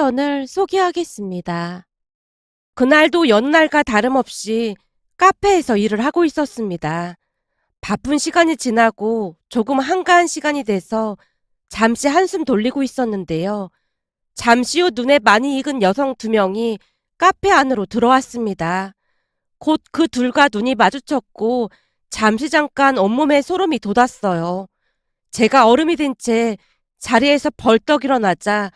사연을 소개하겠습니다. 그날도 연날과 다름없이 카페에서 일을 하고 있었습니다. 바쁜 시간이 지나고 조금 한가한 시간이 돼서 잠시 한숨 돌리고 있었는데요. 잠시 후 눈에 많이 익은 여성 2명이 카페 안으로 들어왔습니다. 곧 그 둘과 눈이 마주쳤고 잠깐 온몸에 소름이 돋았어요. 제가 얼음이 된 채 자리에서 벌떡 일어나자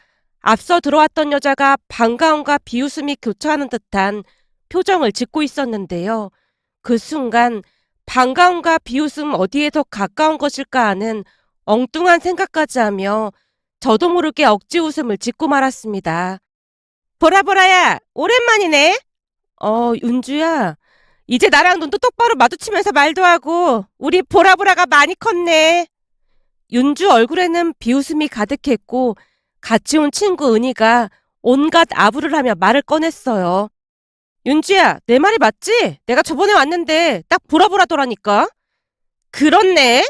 앞서 들어왔던 여자가 반가움과 비웃음이 교차하는 듯한 표정을 짓고 있었는데요. 그 순간 반가움과 비웃음 어디에 더 가까운 것일까 하는 엉뚱한 생각까지 하며 저도 모르게 억지 웃음을 짓고 말았습니다. 보라보라야, 오랜만이네. 윤주야. 이제 나랑 눈도 똑바로 마주치면서 말도 하고 우리 보라보라가 많이 컸네. 윤주 얼굴에는 비웃음이 가득했고 같이 온 친구 은희가 온갖 아부를 하며 말을 꺼냈어요. 윤주야, 내 말이 맞지? 내가 저번에 왔는데 딱 보라보라더라니까. 그렇네.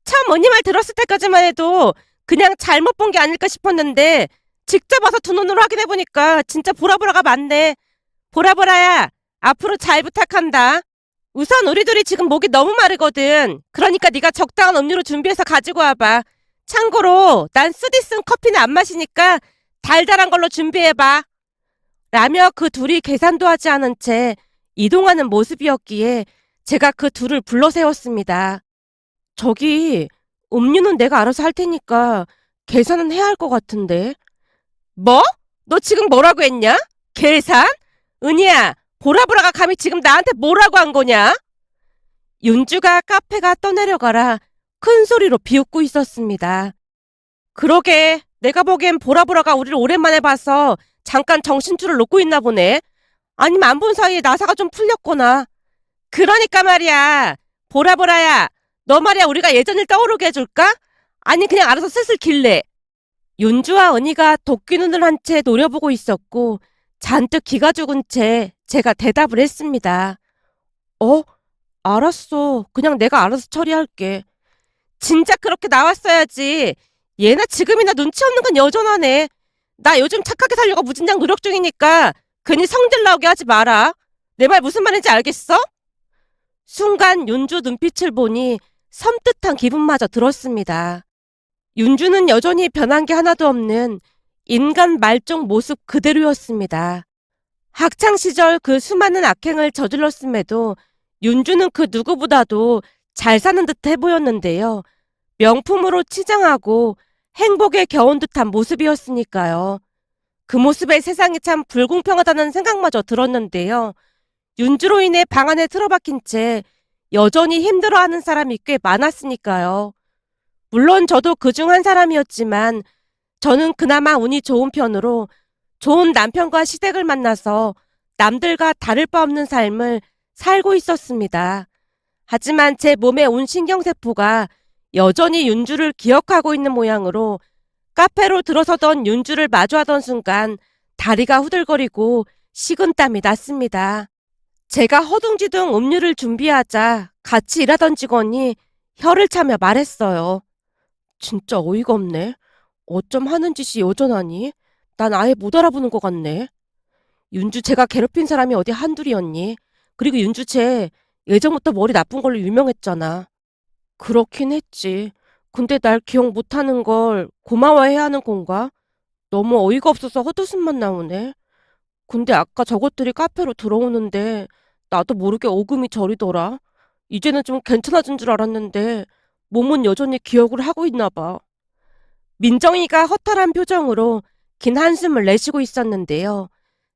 처음 은희 말 들었을 때까지만 해도 그냥 잘못 본 게 아닐까 싶었는데 직접 와서 두 눈으로 확인해보니까 진짜 보라보라가 맞네. 보라보라야, 앞으로 잘 부탁한다. 우선 우리 둘이 지금 목이 너무 마르거든. 그러니까 네가 적당한 음료로 준비해서 가지고 와봐. 참고로 난 쓰디쓴 커피는 안 마시니까 달달한 걸로 준비해봐. 라며 그 둘이 계산도 하지 않은 채 이동하는 모습이었기에 제가 그 둘을 불러 세웠습니다. 저기, 음료는 내가 알아서 할 테니까 계산은 해야 할 것 같은데. 뭐? 너 지금 뭐라고 했냐? 계산? 은희야, 보라보라가 감히 지금 나한테 뭐라고 한 거냐? 윤주가 카페가 떠내려가라 큰 소리로 비웃고 있었습니다. 그러게, 내가 보기엔 보라보라가 우리를 오랜만에 봐서 잠깐 정신줄을 놓고 있나 보네. 아니면 안 본 사이에 나사가 좀 풀렸거나. 그러니까 말이야. 보라보라야, 너 말이야 우리가 예전을 떠오르게 해줄까? 아니 그냥 알아서 슬슬 길래. 윤주와 은희가 도끼 눈을 한 채 노려보고 있었고 잔뜩 기가 죽은 채 제가 대답을 했습니다. 알았어. 그냥 내가 알아서 처리할게. 진작 그렇게 나왔어야지. 얘나 지금이나 눈치 없는 건 여전하네. 나 요즘 착하게 살려고 무진장 노력 중이니까 괜히 성질 나오게 하지 마라. 내 말 무슨 말인지 알겠어? 순간 윤주 눈빛을 보니 섬뜩한 기분마저 들었습니다. 윤주는 여전히 변한 게 하나도 없는 인간 말종 모습 그대로였습니다. 학창시절 그 수많은 악행을 저질렀음에도 윤주는 그 누구보다도 잘 사는 듯 해 보였는데요. 명품으로 치장하고 행복에 겨운 듯한 모습이었으니까요. 그 모습에 세상이 참 불공평하다는 생각마저 들었는데요. 윤주로 인해 방 안에 틀어박힌 채 여전히 힘들어하는 사람이 꽤 많았으니까요. 물론 저도 그중 한 사람이었지만 저는 그나마 운이 좋은 편으로 좋은 남편과 시댁을 만나서 남들과 다를 바 없는 삶을 살고 있었습니다. 하지만 제 몸에 온 신경세포가 여전히 윤주를 기억하고 있는 모양으로 카페로 들어서던 윤주를 마주하던 순간 다리가 후들거리고 식은땀이 났습니다. 제가 허둥지둥 음료를 준비하자 같이 일하던 직원이 혀를 차며 말했어요. 진짜 어이가 없네. 어쩜 하는 짓이 여전하니? 난 아예 못 알아보는 것 같네. 윤주 쟤가 괴롭힌 사람이 어디 한둘이었니? 그리고 윤주 쟤 예전부터 머리 나쁜 걸로 유명했잖아. 그렇긴 했지. 근데 날 기억 못하는 걸 고마워해야 하는 건가? 너무 어이가 없어서 헛웃음만 나오네. 근데 아까 저것들이 카페로 들어오는데 나도 모르게 오금이 저리더라. 이제는 좀 괜찮아진 줄 알았는데 몸은 여전히 기억을 하고 있나 봐. 민정이가 허탈한 표정으로 긴 한숨을 내쉬고 있었는데요.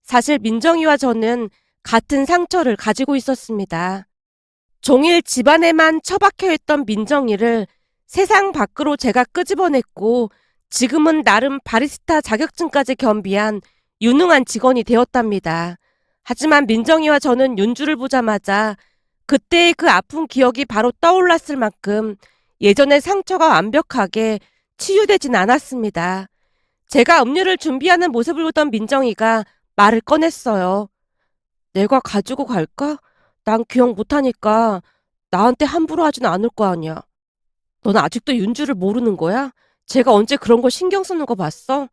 사실 민정이와 저는 같은 상처를 가지고 있었습니다. 종일 집안에만 처박혀 있던 민정이를 세상 밖으로 제가 끄집어냈고 지금은 나름 바리스타 자격증까지 겸비한 유능한 직원이 되었답니다. 하지만 민정이와 저는 윤주를 보자마자 그때의 그 아픈 기억이 바로 떠올랐을 만큼 예전의 상처가 완벽하게 치유되진 않았습니다. 제가 음료를 준비하는 모습을 보던 민정이가 말을 꺼냈어요. 내가 가지고 갈까? 난 기억 못하니까 나한테 함부로 하진 않을 거 아니야. 넌 아직도 윤주를 모르는 거야? 제가 언제 그런 거 신경 쓰는 거 봤어?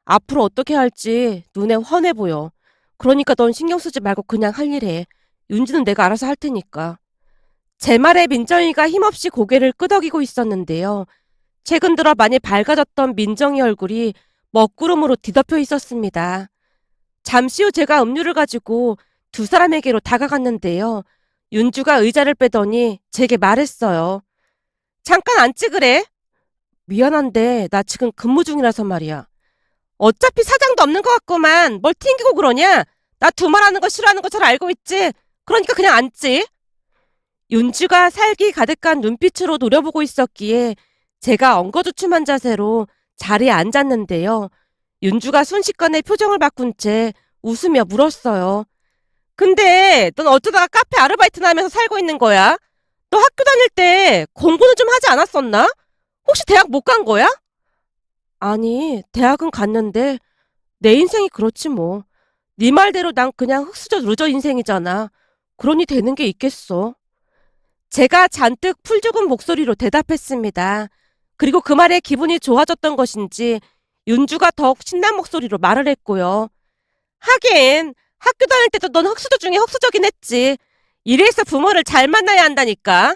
앞으로 어떻게 할지 눈에 훤해 보여. 그러니까 넌 신경 쓰지 말고 그냥 할 일 해. 윤주는 내가 알아서 할 테니까. 제 말에 민정이가 힘없이 고개를 끄덕이고 있었는데요. 최근 들어 많이 밝아졌던 민정이 얼굴이 먹구름으로 뒤덮여 있었습니다. 잠시 후 제가 음료를 가지고 두 사람에게로 다가갔는데요. 윤주가 의자를 빼더니 제게 말했어요. 잠깐 앉지 그래? 미안한데 나 지금 근무 중이라서 말이야. 어차피 사장도 없는 것 같구만. 뭘 튕기고 그러냐? 나 두말하는 거 싫어하는 거 잘 알고 있지? 그러니까 그냥 앉지. 윤주가 살기 가득한 눈빛으로 노려보고 있었기에 제가 엉거주춤한 자세로 자리에 앉았는데요. 윤주가 순식간에 표정을 바꾼 채 웃으며 물었어요. 근데 넌 어쩌다가 카페 아르바이트나 하면서 살고 있는 거야? 너 학교 다닐 때 공부는 좀 하지 않았었나? 혹시 대학 못 간 거야? 아니, 대학은 갔는데 내 인생이 그렇지 뭐. 네 말대로 난 그냥 흙수저 루저 인생이잖아. 그러니 되는 게 있겠어. 제가 잔뜩 풀죽은 목소리로 대답했습니다. 그리고 그 말에 기분이 좋아졌던 것인지 윤주가 더욱 신난 목소리로 말을 했고요. 하긴 학교 다닐 때도 넌 흙수저 중에 흙수저긴 했지. 이래서 부모를 잘 만나야 한다니까.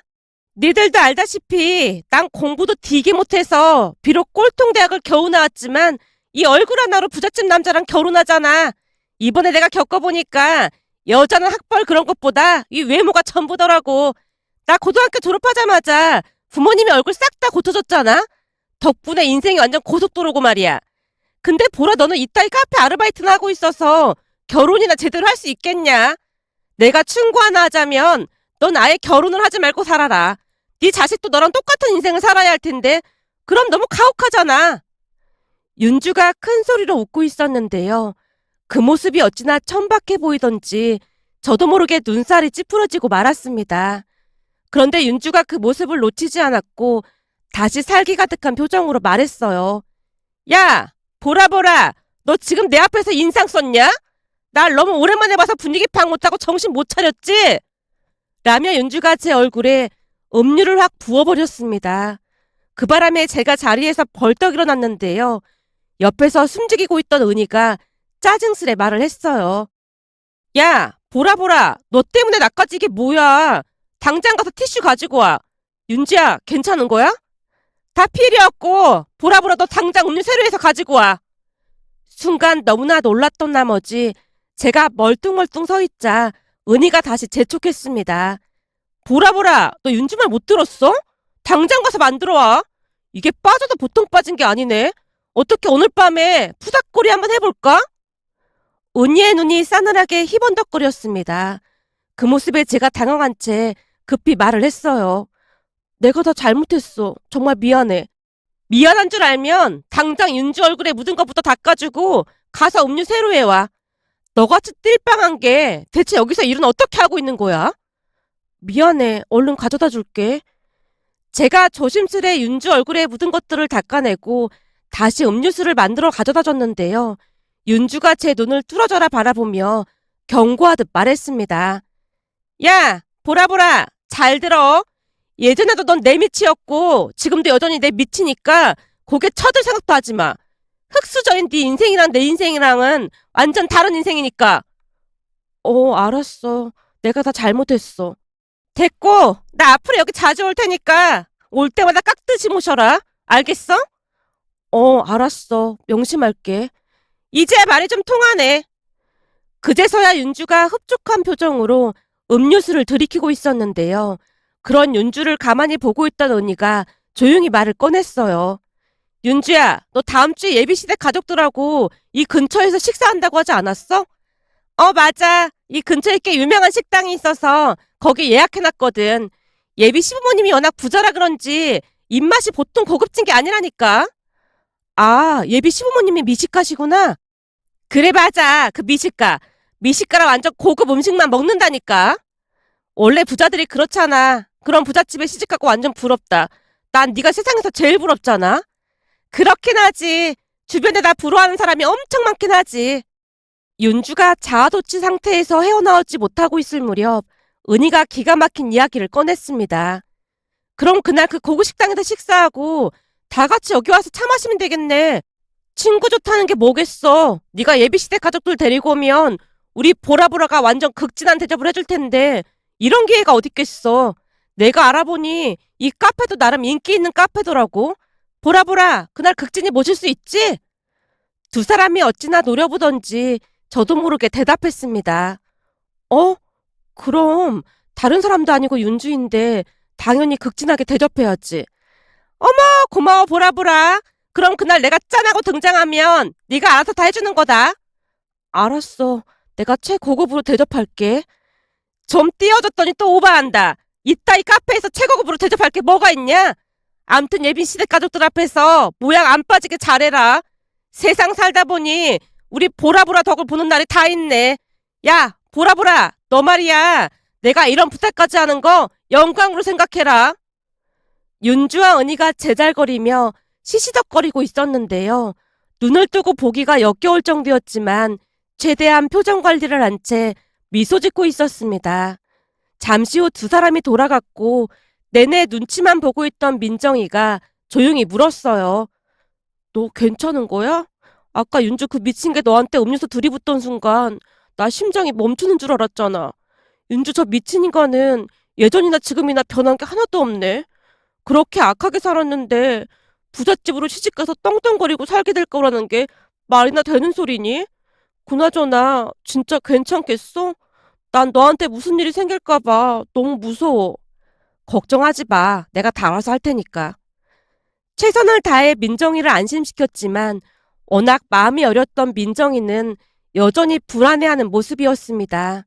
니들도 알다시피 난 공부도 되게 못해서 비록 꼴통대학을 겨우 나왔지만 이 얼굴 하나로 부잣집 남자랑 결혼하잖아. 이번에 내가 겪어보니까 여자는 학벌 그런 것보다 이 외모가 전부더라고. 나 고등학교 졸업하자마자 부모님의 얼굴 싹 다 고쳐줬잖아. 덕분에 인생이 완전 고속도로고 말이야. 근데 보라 너는 이따위 카페 아르바이트나 하고 있어서 결혼이나 제대로 할 수 있겠냐? 내가 충고 하나 하자면 넌 아예 결혼을 하지 말고 살아라. 네 자식도 너랑 똑같은 인생을 살아야 할 텐데 그럼 너무 가혹하잖아. 윤주가 큰 소리로 웃고 있었는데요. 그 모습이 어찌나 천박해 보이던지 저도 모르게 눈살이 찌푸러지고 말았습니다. 그런데 윤주가 그 모습을 놓치지 않았고 다시 살기 가득한 표정으로 말했어요. 야, 보라 보라. 너 지금 내 앞에서 인상 썼냐? 날 너무 오랜만에 봐서 분위기 파악 못하고 정신 못 차렸지? 라며 윤주가 제 얼굴에 음료를 확 부어버렸습니다. 그 바람에 제가 자리에서 벌떡 일어났는데요. 옆에서 숨죽이고 있던 은희가 짜증스레 말을 했어요. 야, 보라 보라. 너 때문에 나까지 이게 뭐야. 당장 가서 티슈 가지고 와. 윤지야, 괜찮은 거야? 다 필요없고 보라 보라 너 당장 음료 새로 해서 가지고 와. 순간 너무나 놀랐던 나머지 제가 멀뚱멀뚱 서 있자 은희가 다시 재촉했습니다. 보라 보라 너 윤주 말 못 들었어? 당장 가서 만들어 와. 이게 빠져도 보통 빠진 게 아니네. 어떻게 오늘 밤에 푸닥거리 한번 해볼까? 은희의 눈이 싸늘하게 희번덕거렸습니다. 그 모습에 제가 당황한 채 급히 말을 했어요. 내가 다 잘못했어. 정말 미안해. 미안한 줄 알면 당장 윤주 얼굴에 묻은 것부터 닦아주고 가서 음료 새로 해와. 너같이 띨빵한 게 대체 여기서 일은 어떻게 하고 있는 거야? 미안해. 얼른 가져다 줄게. 제가 조심스레 윤주 얼굴에 묻은 것들을 닦아내고 다시 음료수를 만들어 가져다 줬는데요. 윤주가 제 눈을 뚫어져라 바라보며 경고하듯 말했습니다. 야, 보라 보라. 잘 들어. 예전에도 넌 내 밑이었고 지금도 여전히 내 밑이니까 고개 쳐들 생각도 하지 마. 흙수저인 네 인생이랑 내 인생이랑은 완전 다른 인생이니까. 알았어. 내가 다 잘못했어. 됐고, 나 앞으로 여기 자주 올 테니까 올 때마다 깍듯이 모셔라. 알겠어? 알았어. 명심할게. 이제야 말이 좀 통하네. 그제서야 윤주가 흡족한 표정으로 음료수를 들이키고 있었는데요. 그런 윤주를 가만히 보고 있던 은희가 조용히 말을 꺼냈어요. 윤주야, 너 다음 주에 예비시댁 가족들하고 이 근처에서 식사한다고 하지 않았어? 맞아. 이 근처에 꽤 유명한 식당이 있어서 거기 예약해놨거든. 예비 시부모님이 워낙 부자라 그런지 입맛이 보통 고급진 게 아니라니까. 아, 예비 시부모님이 미식가시구나. 그래 맞아. 그 미식가. 미식가라 완전 고급 음식만 먹는다니까. 원래 부자들이 그렇잖아. 그런 부잣집에 시집가고 완전 부럽다. 난 네가 세상에서 제일 부럽잖아. 그렇긴 하지. 주변에 나 부러워하는 사람이 엄청 많긴 하지. 윤주가 자아도취 상태에서 헤어나오지 못하고 있을 무렵 은희가 기가 막힌 이야기를 꺼냈습니다. 그럼 그날 그 고급 식당에서 식사하고 다 같이 여기 와서 차 마시면 되겠네. 친구 좋다는 게 뭐겠어. 네가 예비시댁 가족들 데리고 오면 우리 보라보라가 완전 극진한 대접을 해줄 텐데 이런 기회가 어딨겠어. 내가 알아보니 이 카페도 나름 인기 있는 카페더라고. 보라보라, 그날 극진히 모실 수 있지? 두 사람이 어찌나 노려보던지 저도 모르게 대답했습니다. 어? 그럼 다른 사람도 아니고 윤주인데 당연히 극진하게 대접해야지. 어머, 고마워 보라보라. 그럼 그날 내가 짠하고 등장하면 네가 알아서 다 해주는 거다. 알았어. 내가 최고급으로 대접할게. 좀 띄워줬더니 또 오버한다. 이따 이 카페에서 최고급으로 대접할 게 뭐가 있냐? 암튼 예빈 시댁 가족들 앞에서 모양 안 빠지게 잘해라. 세상 살다 보니 우리 보라보라 덕을 보는 날이 다 있네. 야, 보라보라, 너 말이야. 내가 이런 부탁까지 하는 거 영광으로 생각해라. 윤주와 은희가 제잘거리며 시시덕거리고 있었는데요. 눈을 뜨고 보기가 역겨울 정도였지만 최대한 표정 관리를 한 채 미소 짓고 있었습니다. 잠시 후 두 사람이 돌아갔고 내내 눈치만 보고 있던 민정이가 조용히 물었어요. 너 괜찮은 거야? 아까 윤주 그 미친 게 너한테 음료수 들이붓던 순간 나 심장이 멈추는 줄 알았잖아. 윤주 저 미친 인간은 예전이나 지금이나 변한 게 하나도 없네. 그렇게 악하게 살았는데 부잣집으로 시집가서 떵떵거리고 살게 될 거라는 게 말이나 되는 소리니? 그나저나 진짜 괜찮겠어? 난 너한테 무슨 일이 생길까 봐 너무 무서워. 걱정하지 마. 내가 다 알아서 할 테니까. 최선을 다해 민정이를 안심시켰지만 워낙 마음이 여렸던 민정이는 여전히 불안해하는 모습이었습니다.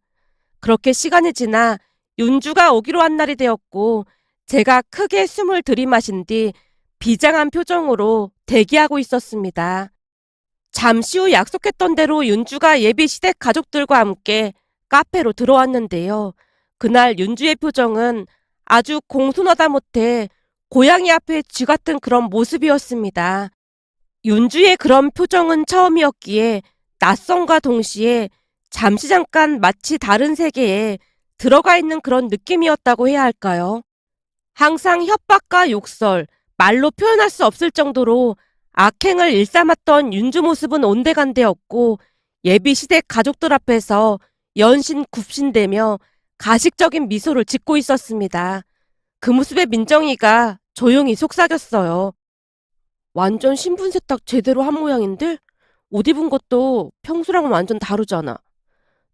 그렇게 시간이 지나 윤주가 오기로 한 날이 되었고 제가 크게 숨을 들이마신 뒤 비장한 표정으로 대기하고 있었습니다. 잠시 후 약속했던 대로 윤주가 예비 시댁 가족들과 함께 카페로 들어왔는데요. 그날 윤주의 표정은 아주 공손하다 못해 고양이 앞에 쥐 같은 그런 모습이었습니다. 윤주의 그런 표정은 처음이었기에 낯선과 동시에 잠시 잠깐 마치 다른 세계에 들어가 있는 그런 느낌이었다고 해야 할까요? 항상 협박과 욕설, 말로 표현할 수 없을 정도로 악행을 일삼았던 윤주 모습은 온데간데였고 예비 시댁 가족들 앞에서 연신 굽신대며 가식적인 미소를 짓고 있었습니다. 그 모습에 민정이가 조용히 속삭였어요. 완전 신분 세탁 제대로 한 모양인데? 옷 입은 것도 평소랑은 완전 다르잖아.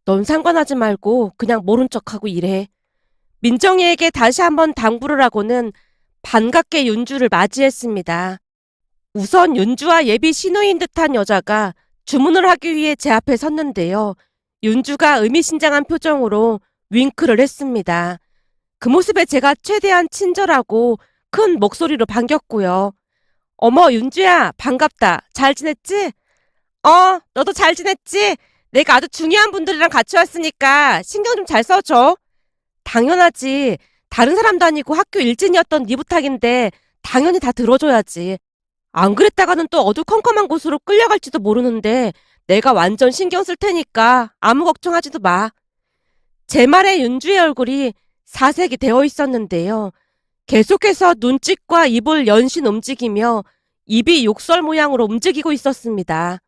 넌 상관하지 말고 그냥 모른 척하고 일해. 민정이에게 다시 한번 당부를 하고는 반갑게 윤주를 맞이했습니다. 우선 윤주와 예비 신우인 듯한 여자가 주문을 하기 위해 제 앞에 섰는데요. 윤주가 의미심장한 표정으로 윙크를 했습니다. 그 모습에 제가 최대한 친절하고 큰 목소리로 반겼고요. 어머, 윤주야, 반갑다. 잘 지냈지? 너도 잘 지냈지? 내가 아주 중요한 분들이랑 같이 왔으니까 신경 좀 잘 써줘. 당연하지. 다른 사람도 아니고 학교 일진이었던 네 부탁인데 당연히 다 들어줘야지. 안 그랬다가는 또 어두컴컴한 곳으로 끌려갈지도 모르는데 내가 완전 신경 쓸 테니까 아무 걱정하지도 마. 제 말에 윤주의 얼굴이 사색이 되어 있었는데요. 계속해서 눈짓과 입을 연신 움직이며 입이 욕설 모양으로 움직이고 있었습니다.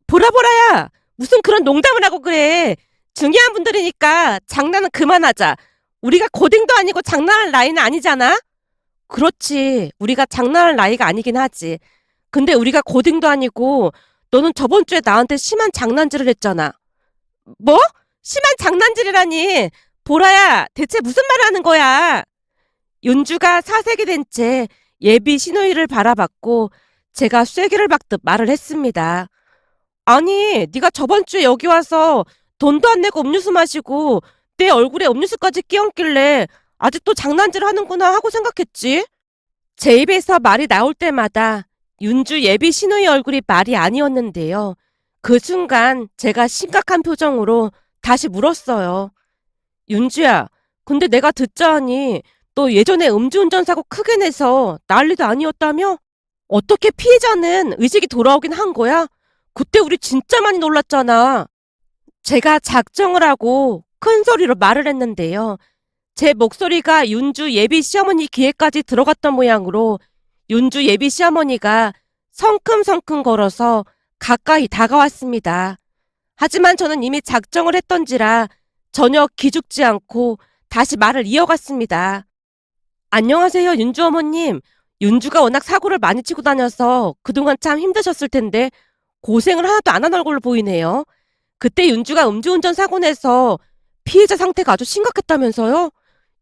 보라보라야! 무슨 그런 농담을 하고 그래. 중요한 분들이니까 장난은 그만하자. 우리가 고딩도 아니고 장난할 나이는 아니잖아? 그렇지. 우리가 장난할 나이가 아니긴 하지. 근데 우리가 고딩도 아니고 너는 저번 주에 나한테 심한 장난질을 했잖아. 뭐? 심한 장난질이라니. 보라야, 대체 무슨 말을 하는 거야? 윤주가 사색이 된 채 예비 신우이를 바라봤고 제가 쐐기를 박듯 말을 했습니다. 아니, 네가 저번 주에 여기 와서 돈도 안 내고 음료수 마시고 내 얼굴에 음료수까지 끼얹길래 아직도 장난질을 하는구나 하고 생각했지. 제 입에서 말이 나올 때마다 윤주 예비 신우의 얼굴이 말이 아니었는데요. 그 순간 제가 심각한 표정으로 다시 물었어요. 윤주야, 근데 내가 듣자하니 너 예전에 음주운전 사고 크게 내서 난리도 아니었다며? 어떻게 피해자는 의식이 돌아오긴 한 거야? 그때 우리 진짜 많이 놀랐잖아. 제가 작정을 하고 큰 소리로 말을 했는데요. 제 목소리가 윤주 예비 시어머니 귀에까지 들어갔던 모양으로 윤주 예비 시어머니가 성큼성큼 걸어서 가까이 다가왔습니다. 하지만 저는 이미 작정을 했던지라 전혀 기죽지 않고 다시 말을 이어갔습니다. 안녕하세요, 윤주 어머님. 윤주가 워낙 사고를 많이 치고 다녀서 그동안 참 힘드셨을 텐데 고생을 하나도 안 한 얼굴로 보이네요. 그때 윤주가 음주운전 사고 내서 피해자 상태가 아주 심각했다면서요?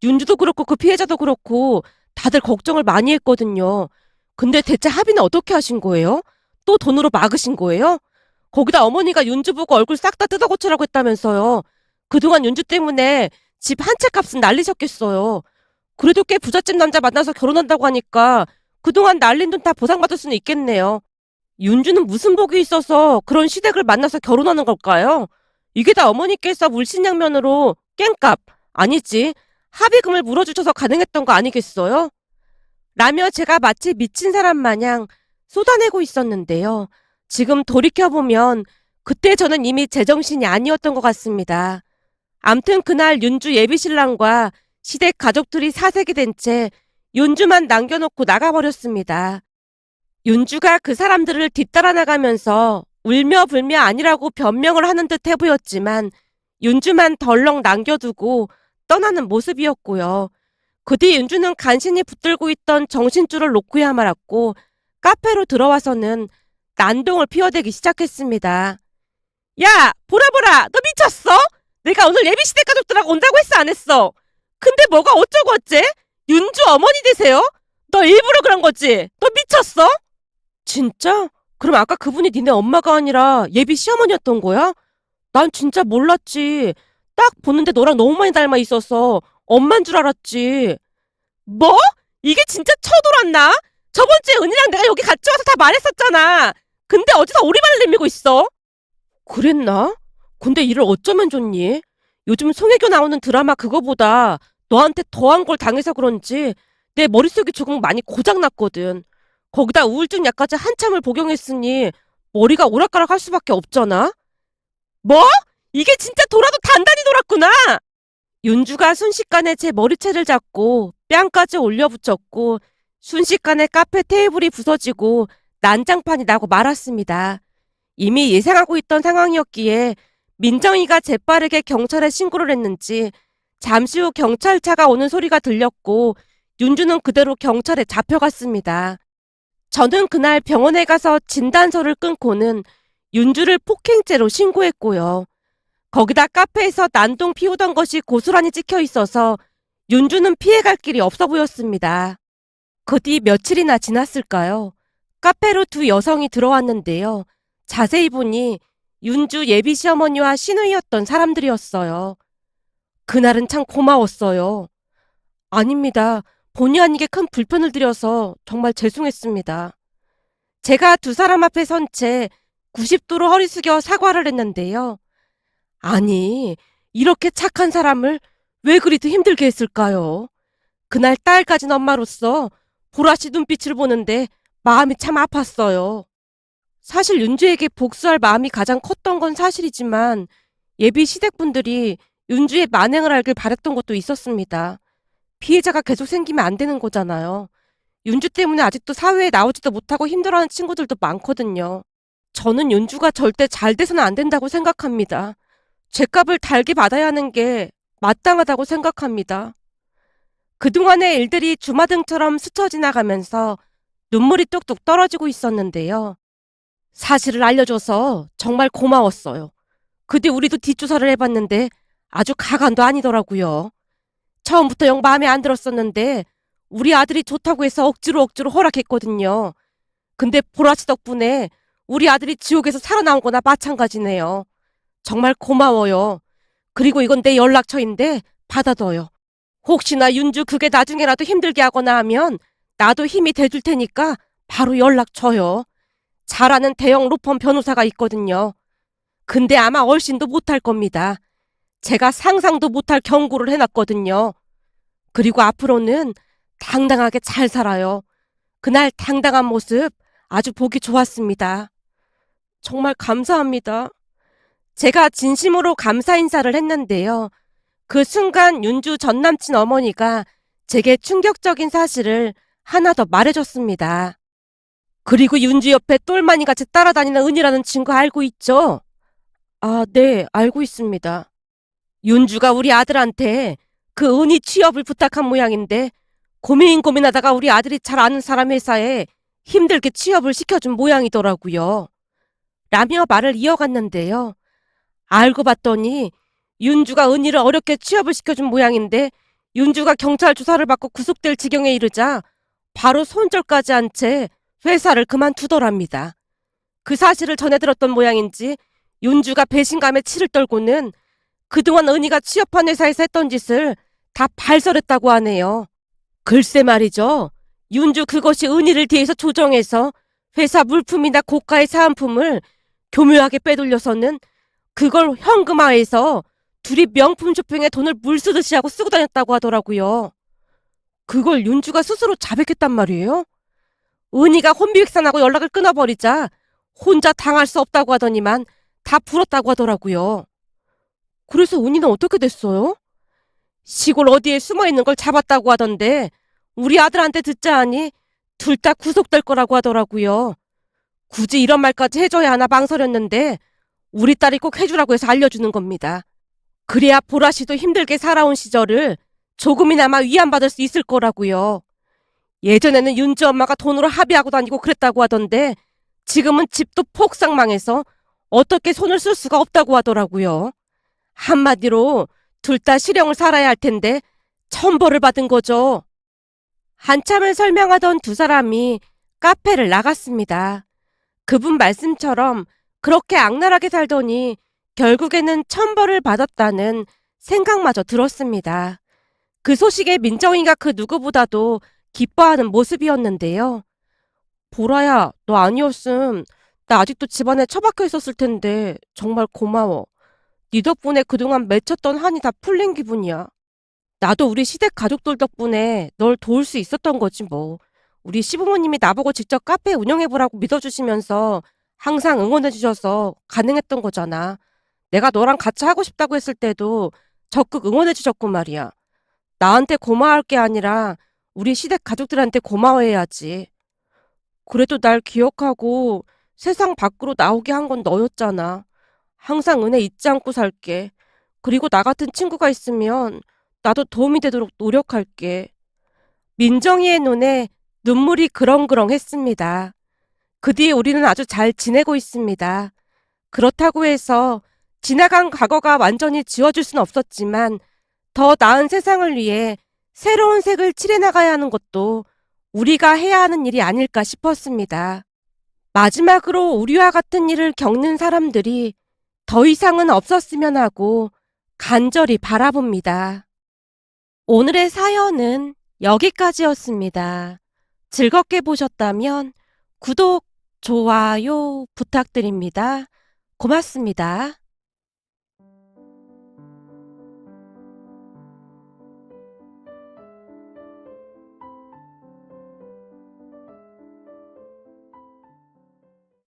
윤주도 그렇고 그 피해자도 그렇고 다들 걱정을 많이 했거든요. 근데 대체 합의는 어떻게 하신 거예요? 또 돈으로 막으신 거예요? 거기다 어머니가 윤주 보고 얼굴 싹 다 뜯어고치라고 했다면서요. 그동안 윤주 때문에 집 한 채 값은 날리셨겠어요. 그래도 꽤 부잣집 남자 만나서 결혼한다고 하니까 그동안 날린 돈 다 보상받을 수는 있겠네요. 윤주는 무슨 복이 있어서 그런 시댁을 만나서 결혼하는 걸까요? 이게 다 어머니께서 물신양면으로 깽값, 아니지, 합의금을 물어주셔서 가능했던 거 아니겠어요? 라며 제가 마치 미친 사람 마냥 쏟아내고 있었는데요. 지금 돌이켜보면 그때 저는 이미 제정신이 아니었던 것 같습니다. 암튼 그날 윤주 예비신랑과 시댁 가족들이 사색이 된 채 윤주만 남겨놓고 나가버렸습니다. 윤주가 그 사람들을 뒤따라 나가면서 울며 불며 아니라고 변명을 하는 듯 해보였지만 윤주만 덜렁 남겨두고 떠나는 모습이었고요. 그 뒤 윤주는 간신히 붙들고 있던 정신줄을 놓고야 말았고 카페로 들어와서는 난동을 피워대기 시작했습니다. 야, 보라 보라, 너 미쳤어? 내가 오늘 예비시댁 가족들하고 온다고 했어 안 했어? 근데 뭐가 어쩌고 어째? 윤주 어머니 되세요? 너 일부러 그런 거지? 너 미쳤어? 진짜? 그럼 아까 그분이 니네 엄마가 아니라 예비 시어머니였던 거야? 난 진짜 몰랐지. 딱 보는데 너랑 너무 많이 닮아 있어서 엄만 줄 알았지. 뭐? 이게 진짜 쳐돌았나? 저번 주에 은희랑 내가 여기 같이 와서 다 말했었잖아. 근데 어디서 오리발을 내밀고 있어? 그랬나? 근데 이를 어쩌면 좋니? 요즘 송혜교 나오는 드라마 그거보다 너한테 더한 걸 당해서 그런지 내 머릿속이 조금 많이 고장났거든. 거기다 우울증 약까지 한참을 복용했으니 머리가 오락가락 할 수밖에 없잖아? 뭐? 이게 진짜 돌아도 단단히 돌았구나! 윤주가 순식간에 제 머리채를 잡고 뺨까지 올려붙였고 순식간에 카페 테이블이 부서지고 난장판이 나고 말았습니다. 이미 예상하고 있던 상황이었기에 민정이가 재빠르게 경찰에 신고를 했는지 잠시 후 경찰차가 오는 소리가 들렸고 윤주는 그대로 경찰에 잡혀갔습니다. 저는 그날 병원에 가서 진단서를 끊고는 윤주를 폭행죄로 신고했고요. 거기다 카페에서 난동 피우던 것이 고스란히 찍혀 있어서 윤주는 피해갈 길이 없어 보였습니다. 그 뒤 며칠이나 지났을까요? 카페로 두 여성이 들어왔는데요. 자세히 보니 윤주 예비 시어머니와 시누이였던 사람들이었어요. 그날은 참 고마웠어요. 아닙니다. 본의 아니게 큰 불편을 드려서 정말 죄송했습니다. 제가 두 사람 앞에 선 채 90도로 허리 숙여 사과를 했는데요. 아니, 이렇게 착한 사람을 왜 그리도 힘들게 했을까요? 그날 딸 가진 엄마로서 보라씨 눈빛을 보는데 마음이 참 아팠어요. 사실 윤주에게 복수할 마음이 가장 컸던 건 사실이지만 예비 시댁분들이 윤주의 만행을 알길 바랬던 것도 있었습니다. 피해자가 계속 생기면 안 되는 거잖아요. 윤주 때문에 아직도 사회에 나오지도 못하고 힘들어하는 친구들도 많거든요. 저는 윤주가 절대 잘 돼서는 안 된다고 생각합니다. 죗값을 달게 받아야 하는 게 마땅하다고 생각합니다. 그동안의 일들이 주마등처럼 스쳐 지나가면서 눈물이 뚝뚝 떨어지고 있었는데요. 사실을 알려줘서 정말 고마웠어요. 그 뒤 우리도 뒷조사를 해봤는데 아주 가관도 아니더라고요. 처음부터 영 마음에 안 들었었는데 우리 아들이 좋다고 해서 억지로 허락했거든요. 근데 보라씨 덕분에 우리 아들이 지옥에서 살아나온 거나 마찬가지네요. 정말 고마워요. 그리고 이건 내 연락처인데 받아둬요. 혹시나 윤주 그게 나중에라도 힘들게 하거나 하면 나도 힘이 돼줄 테니까 바로 연락 줘요. 잘 아는 대형 로펌 변호사가 있거든요. 근데 아마 얼씬도 못할 겁니다. 제가 상상도 못할 경고를 해놨거든요. 그리고 앞으로는 당당하게 잘 살아요. 그날 당당한 모습 아주 보기 좋았습니다. 정말 감사합니다. 제가 진심으로 감사 인사를 했는데요. 그 순간 윤주 전남친 어머니가 제게 충격적인 사실을 하나 더 말해줬습니다. 그리고 윤주 옆에 똘마니 같이 따라다니는 은이라는 친구 알고 있죠? 아, 네, 알고 있습니다. 윤주가 우리 아들한테 그 은희 취업을 부탁한 모양인데 고민하다가 우리 아들이 잘 아는 사람 회사에 힘들게 취업을 시켜준 모양이더라고요. 라며 말을 이어갔는데요. 알고 봤더니 윤주가 은희를 어렵게 취업을 시켜준 모양인데 윤주가 경찰 조사를 받고 구속될 지경에 이르자 바로 손절까지 한 채 회사를 그만두더랍니다. 그 사실을 전해 들었던 모양인지 윤주가 배신감에 치를 떨고는 그동안 은희가 취업한 회사에서 했던 짓을 다 발설했다고 하네요. 글쎄 말이죠. 윤주 그것이 은희를 뒤에서 조정해서 회사 물품이나 고가의 사은품을 교묘하게 빼돌려서는 그걸 현금화해서 둘이 명품 쇼핑에 돈을 물 쓰듯이 하고 쓰고 다녔다고 하더라고요. 그걸 윤주가 스스로 자백했단 말이에요? 은희가 혼비백산하고 연락을 끊어버리자 혼자 당할 수 없다고 하더니만 다 풀었다고 하더라고요. 그래서 은희는 어떻게 됐어요? 시골 어디에 숨어있는 걸 잡았다고 하던데 우리 아들한테 듣자 하니 둘 다 구속될 거라고 하더라고요. 굳이 이런 말까지 해줘야 하나 망설였는데 우리 딸이 꼭 해주라고 해서 알려주는 겁니다. 그래야 보라 씨도 힘들게 살아온 시절을 조금이나마 위안받을 수 있을 거라고요. 예전에는 윤주 엄마가 돈으로 합의하고 다니고 그랬다고 하던데 지금은 집도 폭삭 망해서 어떻게 손을 쓸 수가 없다고 하더라고요. 한마디로 둘 다 실형을 살아야 할 텐데 천벌을 받은 거죠. 한참을 설명하던 두 사람이 카페를 나갔습니다. 그분 말씀처럼 그렇게 악랄하게 살더니 결국에는 천벌을 받았다는 생각마저 들었습니다. 그 소식에 민정이가 그 누구보다도 기뻐하는 모습이었는데요. 보라야, 너 아니었음 나 아직도 집안에 처박혀 있었을 텐데 정말 고마워. 네 덕분에 그동안 맺혔던 한이 다 풀린 기분이야. 나도 우리 시댁 가족들 덕분에 널 도울 수 있었던 거지 뭐. 우리 시부모님이 나보고 직접 카페 운영해보라고 믿어주시면서 항상 응원해주셔서 가능했던 거잖아. 내가 너랑 같이 하고 싶다고 했을 때도 적극 응원해주셨고 말이야. 나한테 고마워할 게 아니라 우리 시댁 가족들한테 고마워해야지. 그래도 날 기억하고 세상 밖으로 나오게 한 건 너였잖아. 항상 은혜 잊지 않고 살게. 그리고 나 같은 친구가 있으면 나도 도움이 되도록 노력할게. 민정이의 눈에 눈물이 그렁그렁했습니다. 그 뒤에 우리는 아주 잘 지내고 있습니다. 그렇다고 해서 지나간 과거가 완전히 지워질 순 없었지만 더 나은 세상을 위해 새로운 색을 칠해나가야 하는 것도 우리가 해야 하는 일이 아닐까 싶었습니다. 마지막으로 우리와 같은 일을 겪는 사람들이 더 이상은 없었으면 하고 간절히 바라봅니다. 오늘의 사연은 여기까지였습니다. 즐겁게 보셨다면 구독, 좋아요 부탁드립니다. 고맙습니다.